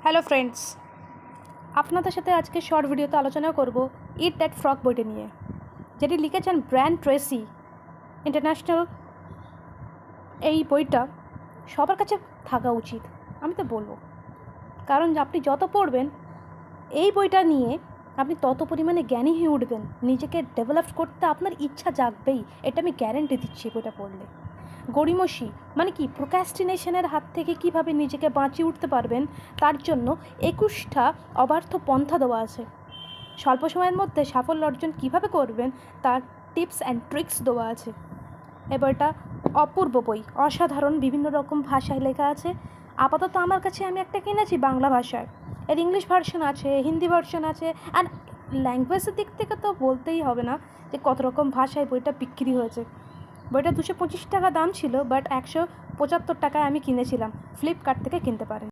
Hello friends, আপনাদের সাথে আজকে শর্ট ভিডিওতে আলোচনা করব ইট দ্যাট ফ্রগ বইটি নিয়ে, যেটি লিখেছেন ব্রায়ান ট্রেসি ইন্টারন্যাশনাল। এই বইটা সবার কাছে থাকা উচিত, আমি তো বলবো, কারণ আপনি যত পড়বেন এই বইটা নিয়ে আপনি তত পরিমাণে জ্ঞানী হয়ে উঠবেন, নিজেকে ডেভেলপ করতে আপনার ইচ্ছা জাগবেই, এটা আমি গ্যারেন্টি দিচ্ছি বইটা পড়লে। গড়িমসি মানে কি, প্রোক্রাস্টিনেশনের হাত থেকে কিভাবে নিজেকে বাঁচিয়ে উঠতে পারবেন তার জন্য 21টা অবার্থ পন্থা দেওয়া আছে। স্বল্প সময়ের মধ্যে সাফল্য অর্জন কিভাবে করবেন তার টিপস অ্যান্ড ট্রিক্স দেওয়া আছে। এ বইটা অপূর্ব বই, অসাধারণ, বিভিন্ন রকম ভাষায় লেখা আছে। আপাতত আমার কাছে আমি একটা কিনেছি বাংলা ভাষায়, এর ইংলিশ ভার্সন আছে, হিন্দি ভার্সন আছে, অ্যান্ড ল্যাঙ্গুয়েজের দিক থেকে তো বলতেই হবে না যে কত রকম ভাষায় বইটা বিক্রি হয়েছে। বইটা 225 টাকা দাম ছিল, বাট 175 টাকায় আমি কিনেছিলাম। ফ্লিপকার্ট থেকে কিনতে পারেন।